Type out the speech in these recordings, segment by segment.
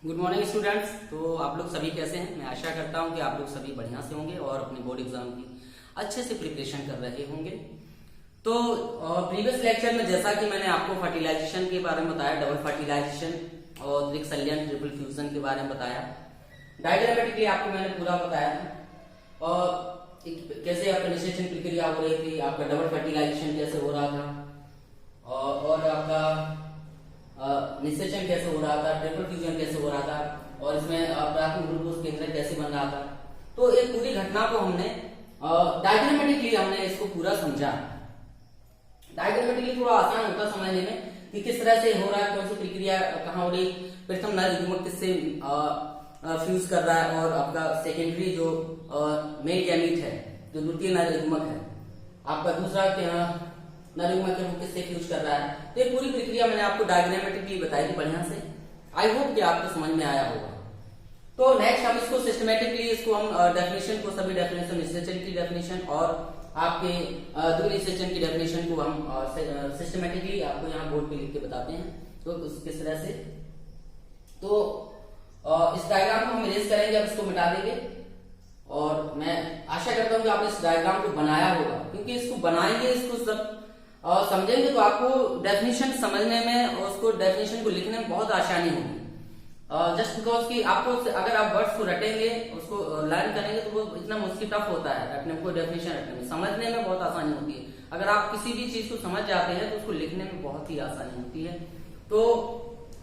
Good morning students. तो आप लोग सभी कैसे हैं? मैं आशा करता हूं कि आप लोग सभी बढ़िया से होंगे और अपने बोर्ड एग्जाम की अच्छे से प्रिपरेशन कर रहे होंगे। तो प्रीवियस लेक्चर में जैसा कि मैंने आपको फर्टिलाइजेशन के बारे में बताया, डबल फर्टिलाइजेशन और द्विक संलयन ट्रिपल फ्यूजन के बारे में बताया, डायग्रामेटिकली आपको मैंने पूरा बताया था और कैसे आपका निषेचन प्रक्रिया हो रही थी, आपका डबल फर्टिलाइजेशन कैसे हो रहा था और आपका निषेचन कैसे हो रहा था, ट्रिपल फ्यूजन कैसे हो रहा था और इसमें प्राथमिक ग्लूकोज केंद्र कैसे बन रहा था। तो एक पूरी घटना को हमने डायग्रामेटिकली हमने इसको पूरा समझा। डायग्रामेटिकली थोड़ा आसान होता समझने में कि किस तरह से हो रहा है, कौन सी प्रक्रिया कहाँ हो रही, प्रथम नर युग्मक किससे फ्यूज कर रहा है और आपका सेकेंडरी जो मेल गैमीट है, जो द्वितीय नर युग्मक है, आपका दूसरा नर युग्मक है वो किससे फ्यूज कर रहा है। तो ये पूरी प्रक्रिया मैंने आपको डायग्रामेटिकली बताई थी बढ़िया से। आई होप कि आपको समझ में आया होगा। तो नेक्स्ट हम इसको सिस्टमेटिकली इसको हम डेफिनेशन को, सभी डेफिनेशन, निषेचन की डेफिनेशन और आपके द्विनिषेचन की डेफिनेशन को हम सिस्टमेटिकली आपको यहाँ बोर्ड पे लिख के बताते हैं। तो किस तरह से, तो इस डायग्राम को हम इरेज करेंगे, अब इसको मिटा देंगे और मैं आशा करता हूँ कि आपने इस डायग्राम को बनाया होगा, क्योंकि इसको बनाएंगे, इसको सब समझेंगे तो आपको डेफिनेशन समझने में और उसको डेफिनेशन को लिखने में बहुत आसानी होगी। जस्ट बिकॉज कि आपको अगर आप वर्ड्स को रटेंगे, उसको लर्न करेंगे तो वो इतना मुश्किल टफ होता है रटने को, डेफिनेशन रटने में, समझने में बहुत आसानी होती है। अगर आप किसी भी चीज को समझ जाते हैं तो उसको लिखने में बहुत ही आसानी होती है। तो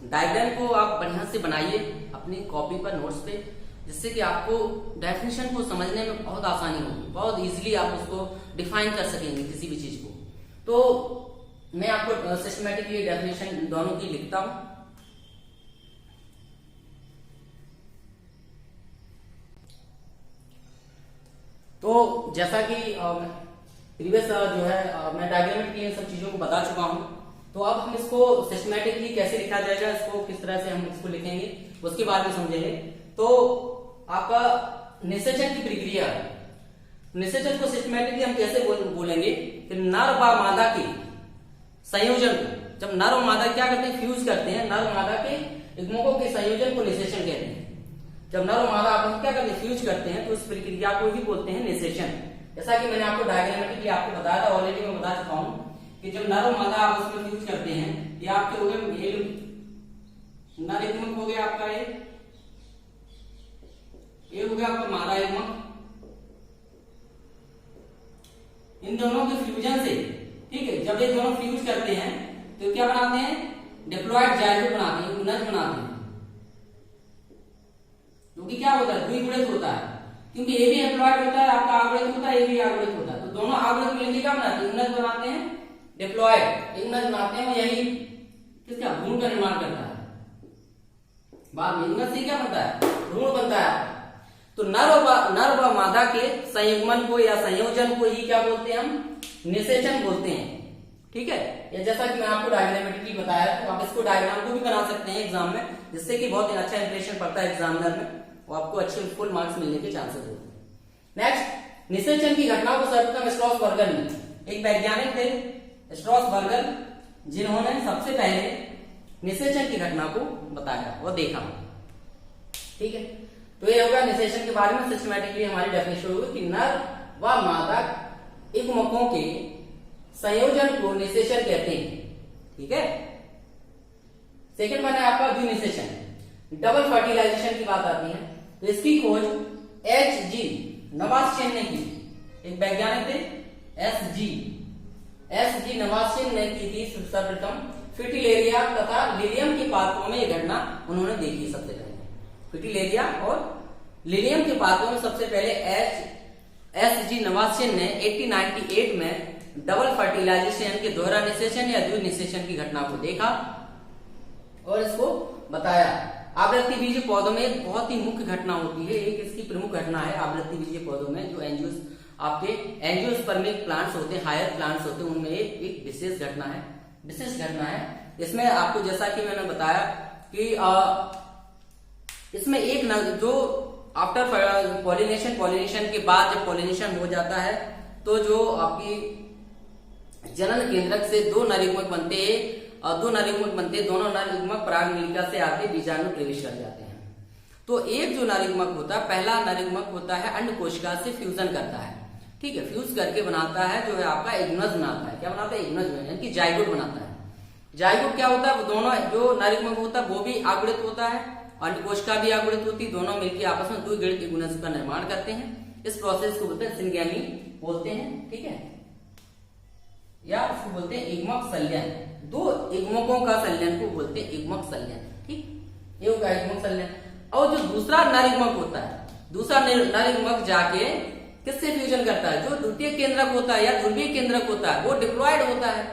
डायग्राम को आप बढ़िया से बनाइए अपनी कॉपी पर, नोट्स पे, जिससे कि आपको डेफिनेशन को समझने में बहुत आसानी होगी, बहुत इजीली आप उसको डिफाइन कर सकेंगे किसी भी चीज को। तो मैं आपको सिस्टमेटिकली डेफिनेशन दोनों की लिखता हूं। तो जैसा कि प्रीवियस जो है मैं डायग्रामेटिकली इन सब चीजों को बता चुका हूं, तो अब हम इसको सिस्टमेटिकली कैसे लिखा जाएगा, इसको किस तरह से हम इसको लिखेंगे उसके बारे में समझेंगे। तो आपका निषेचन की प्रक्रिया, निषेचन को सिस्टमेटिकली हम कैसे बोलेंगे कि नर व मादा के संयोजन को, जब नर और मादा क्या करते हैं, फ्यूज करते हैं, नर और मादा के युग्मकों के संयोजन को निषेचन कहते हैं। जब नर और मादा आपस में क्या करते हैं, फ्यूज करते हैं, तो इस प्रक्रिया को ही बोलते हैं निषेचन। जैसा कि मैंने आपको डायग्रामेटिकली आपको बताया था, ऑलरेडी मैं बता चुका हूं कि जब नर और मादा आपस में फ्यूज करते हैं, ये आपके हो गए नर युग्मक हो गया आपका, ये हो गया आपका मादा युग्मक। इन दोनों के फ्यूजन से, ठीक है, जब ये दोनों फ्यूज करते हैं तो क्या बनाते हैं, डिप्लॉयड जाइगोट बनाते हैं, गुणज बनाते हैं, क्योंकि क्या होता है, द्विगुणित होता है, क्योंकि ये भी डिप्लॉयड होता है, आपका आगुणित होता है, ये भी आगुणित होता है, तो दोनों आगुणित मिलकर क्या बनाते हैं, गुणज बनाते हैं, डिप्लॉयड गुणज बनाते हैं, और यही किसका, भ्रूण का निर्माण करता है। बाद में गुणज से क्या बनता है, भ्रूण बनता है। तो नर व मादा के संयुग्मन को या संयोजन को ही क्या बोलते हैं, हम निषेचन बोलते हैं। ठीक है, ये जैसा कि मैं आपको डायग्रामेटिकली बताया, तो आप इसको डायग्राम को भी बना सकते हैं एग्जाम में, जिससे कि बहुत ही अच्छा इंप्रेशन पड़ता है एग्जामिनर में और आपको अच्छे फुल मार्क्स मिलने के चांसेस होते हैं। नेक्स्ट, निषेचन की घटना को सर्वप्रथम स्ट्रॉसबर्गर ने, एक वैज्ञानिक थे स्ट्रॉसबर्गर, जिन्होंने सबसे पहले निषेचन की घटना को बताया और देखा। ठीक है, तो ये होगा निषेचन के बारे में सिस्टमैटिकली हमारी डेफिनेशन होगी कि नर व मादा युग्मकों के संयोजन को निषेचन कहते हैं। ठीक है, सेकंड वन है आपका द्विनिषेचन, डबल फर्टिलाइजेशन की बात आती है, तो इसकी खोज H.G. नवास्यन ने की, एक वैज्ञानिक थे S.G. नवास्यन ने की थी सर्वप्रथम। फिटिलेरिया तथा लिलियम के पादपों में यह घटना उन्होंने देखी सबसे पहले। फिटिलेरिया और लिलियम के पादपों में सबसे पहले S.G. नवास्यन ने 1898 में डबल फर्टिलाइजेशन के द्वारा निषेचन या द्विनिषेचन की घटना को देखा और इसको बताया। आवृत्ति बीजीय पौधों में एक बहुत ही मुख्य घटना होती है, एक इसकी प्रमुख घटना है आवृत्ति बीजीय पौधों में, जो आपके एंजियोस्पर्मिक प्लांट्स होते हैं, हायर प्लांट्स होते हैं, उनमें एक विशेष घटना है। इसमें आपको जैसा कि मैंने बताया कि इसमें एक जो आफ्टर पॉलिनेशन के बाद जब पॉलिनेशन हो जाता है, तो जो आपकी जनन केंद्रक से दो नर युग्मक बनते हैं, दोनों नर युग्मक पराग नलिका से आके बीजाणु प्रवेश कर जाते हैं। तो एक जो नारीगमक होता है, पहला नारीगमक होता है अंड कोशिका से फ्यूजन करता है, ठीक है, फ्यूज करके बनाता है जो है आपका इग्नज बनाता है। क्या बनाता है? इग्नज, यानी कि जाइगोट बनाता है। जाइगोट क्या होता है? वो दोनों जो नारीगमक होता है वो भी आगुड़ित होता है, अंड कोशिका भी आगुड़ित होती है, दोनों मिलकर आपस में द्विगुणित इग्नज का निर्माण करते हैं। इस प्रोसेस को बोलते हैं सिंगैमी बोलते हैं, ठीक है, या उसको बोलते हैं इग्मक संलयन। दो इग्मकों का संलयन को बोलते हैं इग्मक संलयन, ठीक, ये होगा इग्मक संलयन। और जो दूसरा नारीगमक होता है, दूसरा नारीगमक जाके किससे फ्यूजन करता है? जो द्वितीय केंद्रक होता है या ध्रुवीय केंद्रक होता है वो डिप्लॉयड होता है,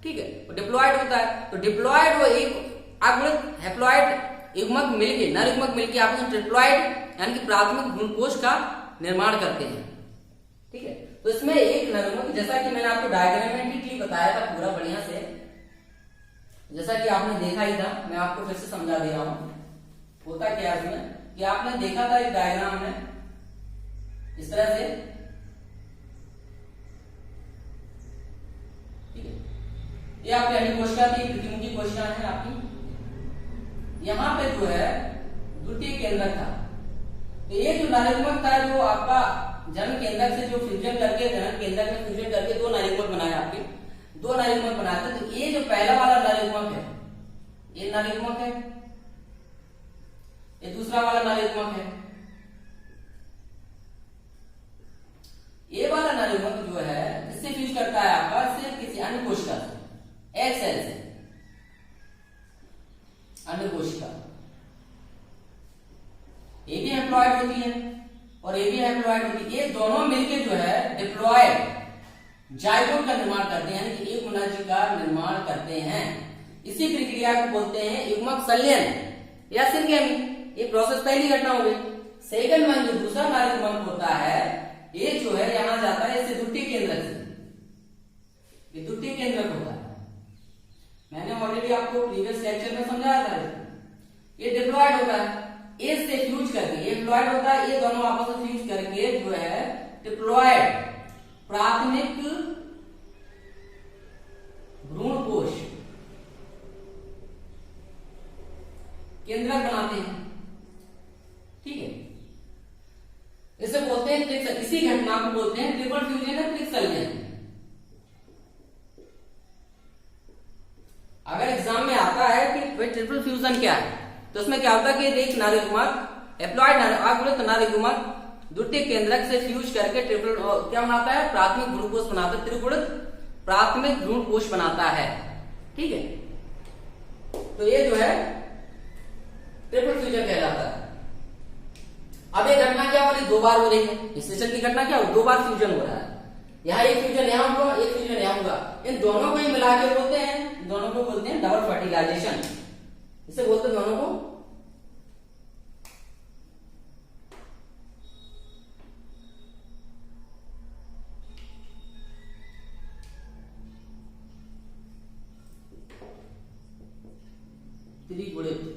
ठीक है, वो डिप्लॉयड होता है। तो डिप्लॉयड वो एक आगुणित हैप्लॉयड युग्मक मिलके, नारीगमक मिलके आपस में ट्रिप्लॉयड यानी कि प्राथमिक भ्रूणकोश का निर्माण करते हैं, ठीक है। तो इसमें एक नारीगमक, जैसा कि मैंने आपको डायग्रामेटिकली बताया था पूरा बढ़िया से, जैसा कि आपने देखा ही था, मैं आपको फिर से समझा दे रहा हूं। होता क्या है इसमें कि आपने देखा था एक डायग्राम में इस तरह से, ठीक है, ये आपकी अंड कोशिका की प्रतिमुखी कोशिका है आपकी। यहां पे जो है द्वितीय केंद्रक था, तो ये जो नारीगमक था जो आपका जन्म केंद्रक से जो फ्यूजन करके जन्म केंद्रक में फ्यूजन करके दो नारीगमक बनाया, आपके दो नारीगमक बनाते हैं। तो ये जो पहला वाला नारीगमक है, ये नारीगमक है, ये दूसरा वाला नारीगमक है। ये वाला नारीगमक जो है इससे फ्यूज करता है आपका सिर्फ किसी अन्य कोशिका से, एक सेल से, अन्य कोशिका। ये भी हैप्लॉयड होती है और ये भी हैप्लॉयड होती है। ये दोनों मिलके जो है डिप्लॉयड जाइगोट का निर्माण करते हैं, यानी कि एक मुनाजी का निर्माण करते हैं। इसी प्रक्रिया को बोलते हैं युग्मक संलयन या सिंगैमी। ये प्रोसेस पहली घटना हो गई। सेकंड वन जो दूसरा नारीगमक होता है, ये जो है यहां जाता है इससे द्वितीय केंद्रक से, ये द्वितीय केंद्रक होता है। मैंने ऑलरेडी आपको प्रीवियस लेक्चर में समझाया था। ये डिप्लॉयड होता है, ए से फ्यूज करके, ये डिप्लॉयड होता है, ये दोनों आपस में फ्यूज करके जो है डिप्लॉयड प्राथमिक भ्रूणकोश केंद्रक बनाते हैं, ठीक है। इसे बोलते हैं, इसी घटना को बोलते हैं ट्रिपल फ्यूजन या त्रिक संलयन। अगर एग्जाम में आता है कि ट्रिपल फ्यूजन क्या है, तो उसमें क्या होता है कि एक नारीगमक एप्लॉयड आगुणित नारीगमक द्वितीय केंद्रक से फ्यूज करके ट्रिपल क्या बनाता है? प्राथमिक भ्रूणकोश बनाता है, त्रिगुणित प्राथमिक भ्रूणकोश बनाता है, ठीक है। तो ये जो है ट्रिपल फ्यूजन कहलाता है। अब ये घटना क्या हो रही? दो बार हो रही है। निषेचन की घटना क्या हो? दो बार फ्यूजन हो रहा है। यहाँ एक फ्यूजन यहाँ होगा, एक फ्यूजन यहाँ होगा। इन दोनों को ही मिला के बोलते हैं, दोनों को बोलते हैं डबल फर्टिलाइजेशन। इसे बोलते हैं दोनों को त्रिगुणित।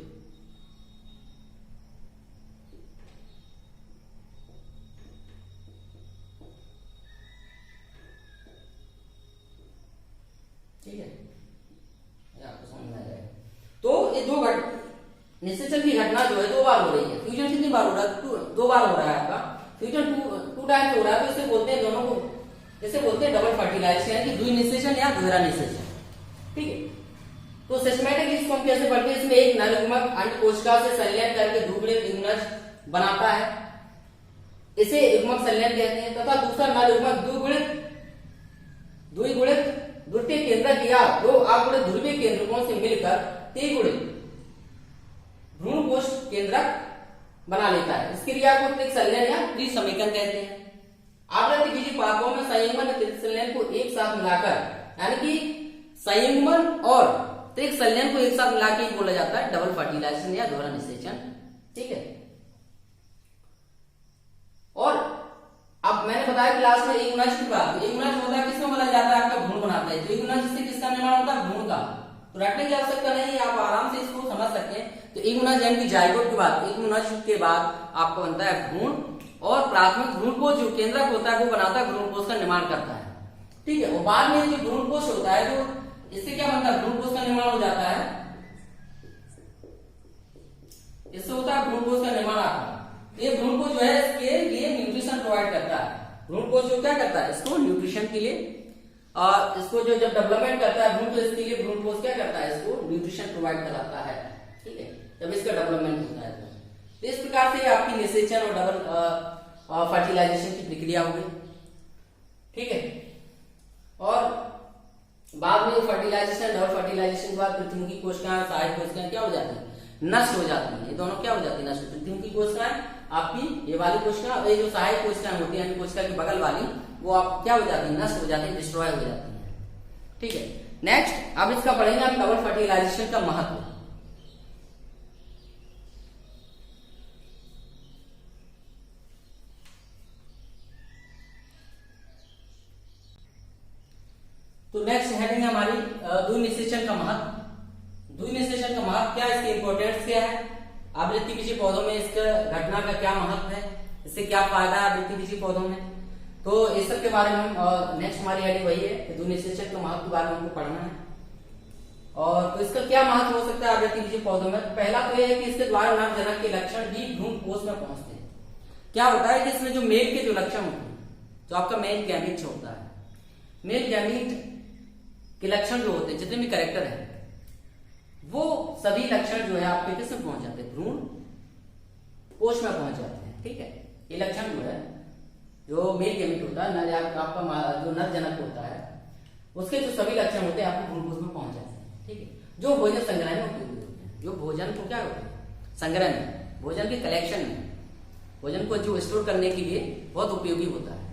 ठीक है, आपको समझ में आ जाएगा। तो ये दो निषेचन की घटना जो है दो बार हो रही है। फ्यूजन कितनी बार हो रहा है? दो बार हो रहा है आपका। फ्यूजन टू टाइम्स हो रहा है, तो इसे बोलते हैं दोनों को, इसे बोलते हैं डबल फर्टिलाइजेशन, यानी कि द्विनिषेचन या दोहरा निषेचन, ठीक है। तो सिस्टेमेटिक इसको हम कैसे पढ़ते हैं? इसमें एक नारीगमक अंड कोशिका से संलयन करके द्विगुणित इग्नज बनाता है, इसे युग्मक संलयन कहते हैं। तथा दूसरा नारीगमक द्विगुणित द्वितीय केंद्रक या दो आगुणित ध्रुवीय केंद्रकों से मिलकर त्रिगुणित भ्रूणकोश केंद्रक बना लेता है। इस क्रिया को त्रिक संलयन या त्रिसमीकरण कहते हैं। आवृत्तिबीजी पादपों में संयुग्मन और त्रिक संलयन को एक साथ मिलाकर, यानी कि संयुग्मन और त्रिक संलयन को एक साथ मिलाकर बोला जाता है डबल फर्टिलाइजेशन या दोहरा निषेचन, ठीक है। और अब मैंने बताया क्लास में इग्नज की बात। इग्नज होता है किसमें बनाया जाता है? आपका भ्रूण बनाता है। तो इग्नज से किसका निर्माण होता है? भ्रूण का। तो रटने की आवश्यकता नहीं, आप आराम से इसको समझ सकते हैं। तो इग्नज यानी कि जाइगोट के बाद, इग्नज के बाद आपको बनता है भ्रूण, और प्राथमिक भ्रूणकोश जो केंद्रक होता है वो बनाता है भ्रूणकोश का निर्माण करता है, ठीक है। और बाद में जो भ्रूणकोश होता है, जो इससे क्या बनता है? भ्रूणकोश का निर्माण हो जाता है, इससे होता है भ्रूणकोश का निर्माण आता भ्रूणपोष जो क्या करता है, इसको न्यूट्रिशन के लिए और इसको जो जब डेवलपमेंट करता है भ्रूण, तो इसके लिए भ्रूणपोष क्या करता है, इसको न्यूट्रिशन प्रोवाइड कराता है। ठीक है, जब इसका डेवलपमेंट होता है तो इस प्रकार से आपकी निषेचन और डबल फर्टिलाइजेशन की प्रक्रिया होगी। ठीक है, और बाद में फर्टिलाइजेशन, डबल फर्टिलाइजेशन के बाद प्रतिमुखी कोशिकाएं, सहायक कोशिकाएं क्या हो जाती है, नष्ट हो जाती है। ये दोनों क्या हो जाती है, नष्ट। प्रतिमुखी कोशिकाएं आपकी ये वाली कोशिका और ये जो सहायक कोशिकाएं होती है कोशिका की बगल वाली, वो आप क्या हो जाती है, नष्ट हो जाती है, डिस्ट्रॉय हो जाती है। ठीक है, नेक्स्ट अब इसका पढ़ेंगे आप डबल फर्टिलाइजेशन का महत्व। तो नेक्स्ट हेडिंग है हमारी द्वि निषेचन का महत्व। द्वि निषेचन का महत्व क्या है, इसकी इंपोर्टेंस क्या है, आवृत्ति बीजी पौधों में इसका घटना का क्या महत्व है, इससे क्या फायदा है आवृत्ति बीजी पौधों में, तो इस सब के बारे में हम नेक्स्ट हमारी हेडिंग वही है कि द्वि निषेचन का महत्व के बारे में हमको पढ़ना है। और तो इसका क्या महत्व हो सकता है आवृत्ति बीजी पौधों में। पहला तो यह है कि इसके द्वारा नरजनक के लक्षण भी भ्रूणपोष में पहुंचते हैं। क्या होता है कि इसमें जो मेल के जो लक्षण होते हैं, जो आपका मेल गैमीट होता है, मेल गैमीट के लक्षण जो होते हैं, जितने भी कैरेक्टर है, वो सभी लक्षण जो है आपके किसमें पहुंच जाते हैं, भ्रूण पोष में पहुंच जाते हैं। ठीक है, ये लक्षण जो है, जो मेल गैमीट होता है, आपका जो नरजनक होता है, उसके जो सभी लक्षण होते हैं आपको भ्रूण पोष में पहुंच जाते हैं। ठीक है, जो भोजन संग्रह में उपयोगी होते हैं, जो भोजन को क्या होते हैं, संग्रह में, भोजन के कलेक्शन में, भोजन को जो स्टोर करने के लिए बहुत उपयोगी होता है।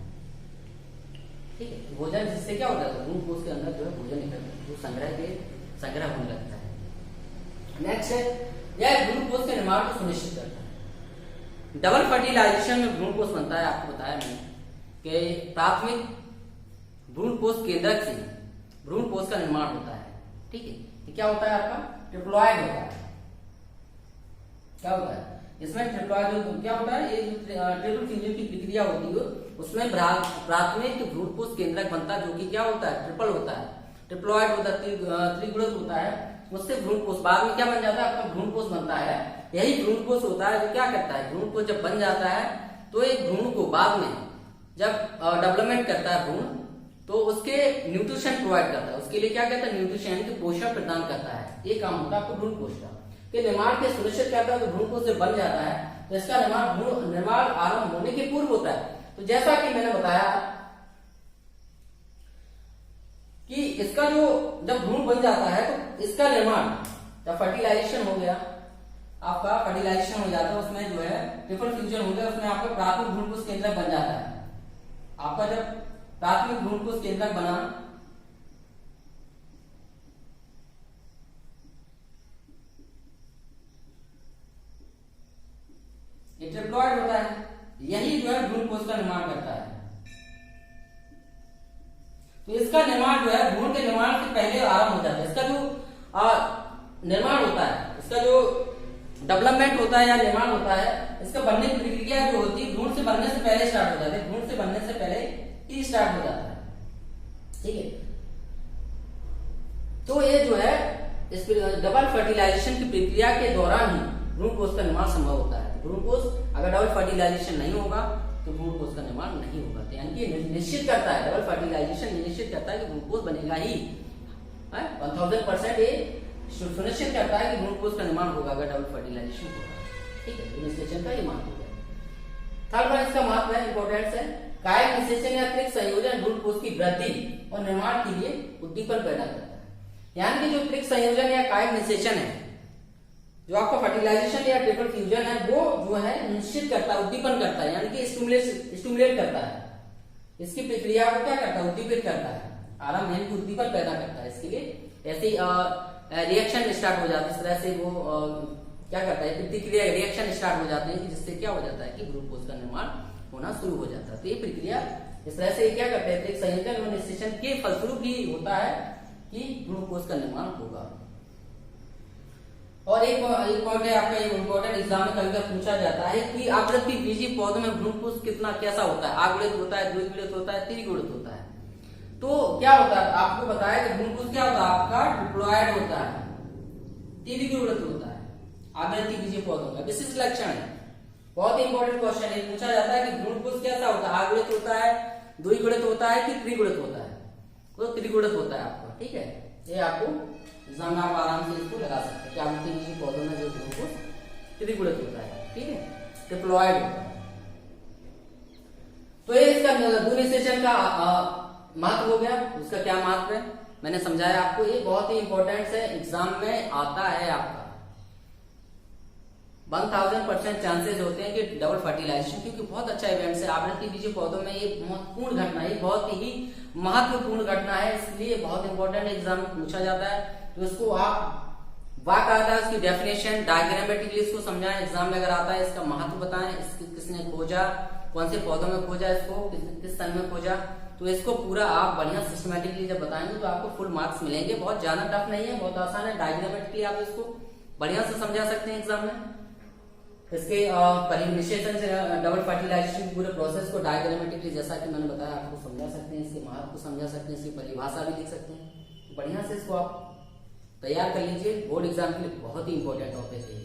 ठीक है, भोजन जिससे क्या होता है, भ्रूणपोष के अंदर जो है भोजन जो संग्रह होने लगता है। नेक्स्ट है, यह भ्रूणपोष के निर्माण को सुनिश्चित करता है। डबल फर्टिलाइजेशन में भ्रूणपोष बनता है, आपको बताया मैंने कि प्राथमिक भ्रूणपोष केंद्रक से भ्रूणपोष का निर्माण होता है। ठीक है, ये क्या होता है, आपका ट्रिप्लॉइड होता है। क्या होता है इसमें, ट्रिप्लॉइड क्या होता है, ये ट्रिपल फ्यूजन की प्रक्रिया होती है, उसमें प्राथमिक भ्रूणपोष केंद्रक बनता है, जो कि क्या होता है, ट्रिपल होता है, ट्रिप्लॉइड होता है, त्रिगुणित होता है। उससे भ्रूणपोष बाद में क्या बन जाता है, आपका भ्रूणपोष बनता है। यही भ्रूणपोष होता है जो क्या करता है, भ्रूणपोष जब बन जाता है तो एक भ्रूण को बाद में जब डेवलपमेंट करता है भ्रूण, तो उसके न्यूट्रिशन प्रोवाइड करता है, उसके लिए क्या कहता है, न्यूट्रिशन की पोषण प्रदान करता है। ये काम होता है आपको भ्रूणपोष का, कि निर्माण के सुनिश्चित करता है। तो भ्रूणपोष जब बन जाता है तो इसका निर्माण आरंभ होने के पूर्व होता है। तो जैसा कि मैंने बताया कि इसका जो जब भ्रूण बन जाता है तो इसका निर्माण, जब फर्टिलाइजेशन हो गया, आपका फर्टिलाइजेशन हो जाता है, उसमें जो है ट्रिपल फ्यूजन हो गया, उसमें आपका प्राथमिक भ्रूणपोष केंद्रक बन जाता है। आपका जब प्राथमिक भ्रूणपोष केंद्रक बना, ये ट्रिप्लॉइड होता है, यही जो है भ्रूणपोष का निर्माण करता है। तो इसका निर्माण जो है भ्रूण के निर्माण से पहले आरंभ हो जाता है। इसका जो निर्माण होता है, इसका जो डेवलपमेंट होता है या निर्माण होता है, इसका बनने की प्रक्रिया जो होती है भ्रूण से बनने से पहले स्टार्ट हो जाती है, भ्रूण से बनने से पहले ही स्टार्ट हो जाता है। ठीक है, तो ये जो है इस डबल फर्टिलाइजेशन की प्रक्रिया के दौरान ही भ्रूणपोष का निर्माण संभव होता है। भ्रूणपोष अगर डबल फर्टिलाइजेशन नहीं होगा तो भ्रूणपोष का निर्माण नहीं होगा। यानी कि निश्चित करता है, डबल फर्टिलाइजेशन निश्चित करता है कि भ्रूणपोष बनेगा ही, 1000% ये सुनिश्चित करता है कि भ्रूणपोष का निर्माण होगा अगर डबल फर्टिलाइजेशन होगा। ठीक है, निषेचन का ये महत्व हो गया। थर्ड वन इसका महत्व है, इंपोर्टेंस है, कायिक निषेचन या त्रिक संयोजन भ्रूणपोष की वृद्धि और निर्माण के लिए उद्दीपन पैदा करता है। यानी कि जो त्रिक संयोजन या कायिक निषेचन है, जो आपका फर्टिलाइजेशन या ट्रिपल फ्यूजन है, वो जो है निश्चित करता है, उद्दीपन करता है, यानी कि स्टिमुलेट करता है, इसकी प्रक्रिया को क्या करता है, उद्दीपित करता है, आराम यानी कि उद्दीपन पैदा करता है। इसके लिए ऐसे रिएक्शन स्टार्ट हो जाता है, इस तरह से वो क्या करता है, प्रतिक्रिया रिएक्शन स्टार्ट हो जाते हैं, जिससे क्या हो जाता है कि भ्रूणपोष का निर्माण होना शुरू हो जाता है। तो ये प्रक्रिया इस तरह से क्या करते हैं, संयोजन और निषेचन के फलस्वरूप ही होता है कि भ्रूणपोष का निर्माण होगा। और एक पॉइंट है आपका, एक इम्पोर्टेंट एग्जाम में कभी कभी पूछा जाता है कि आवृत्ति बीजी पौधों में भ्रूणपोष कितना कैसा होता है, आगुणित होता है, द्विगुणित होता है, त्रिगुणित होता है। तो क्या होता है, आपको बताया कि भ्रूणपोष क्या होता है, आपका डिप्लॉयड होता है, त्रिगुणित होता है आवृत्ति बीजी पौधों का। विशिष्ट लक्षण है, बहुत इंपॉर्टेंट क्वेश्चन है, पूछा जाता है कि भ्रूणपोष कैसा होता है, आगुणित होता है, द्विगुणित होता है कि त्रिगुणित होता है? तो त्रिगुणित होता है आपका, ठीक है। ये आपको एग्जाम में आप आराम से इसको लगा सकते हैं। क्या बोलते हैं किसी पौधों में जो त्रिगुणित होता है, ठीक है, डिप्लॉयड होता है। तो ये इसका द्विनिषेचन का महत्व हो गया। उसका क्या महत्व है मैंने समझाया आपको। ये बहुत ही इंपॉर्टेंट है, एग्जाम में आता है आपका। 1000% चांसेस होते हैं कि डबल फर्टिलाइजेशन, क्योंकि बहुत अच्छा इवेंट है। आवृत्ति बीज पौधों में ये महत्वपूर्ण घटना है, बहुत ही महत्वपूर्ण घटना है, इसलिए बहुत इंपॉर्टेंट एग्जाम में पूछा जाता है। तो इसको आप वाक आता है, उसकी डेफिनेशन डायग्रामेटिकली इसको समझाएं, एग्जाम में अगर आता है इसका महत्व बताएं, इसकी किसने खोजा, कौन से पौधों में खोजा, इसको किस सन में खोजा। तो इसको पूरा आप बढ़िया सिस्टमेटिकली जब बताएंगे तो आपको फुल मार्क्स मिलेंगे। बहुत ज्यादा टफ नहीं है, बहुत आसान है। डायग्रामेटिकली आप इसको बढ़िया से समझा सकते हैं एग्जाम में। इसके निषेचन से डबल फर्टिलाइजेशन पूरे प्रोसेस को डायग्रामेटिकली जैसा कि मैंने बताया आपको समझा सकते हैं, इसके महत्व को समझा सकते हैं, इसकी परिभाषा भी लिख सकते हैं। बढ़िया से इसको आप तैयार कर लीजिए, बोर्ड एग्जाम के लिए बहुत ही इंपॉर्टेंट टॉपिक है,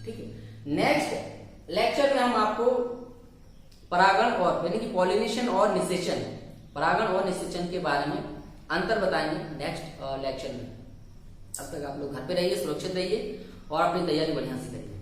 ठीक है। नेक्स्ट लेक्चर में हम आपको परागण और यानी कि पॉलिनेशन और निषेचन, परागण और निषेचन के बारे में अंतर बताएंगे नेक्स्ट लेक्चर में। अब तक आप लोग घर पे रहिए, सुरक्षित रहिए और अपनी तैयारी बढ़िया से करिए।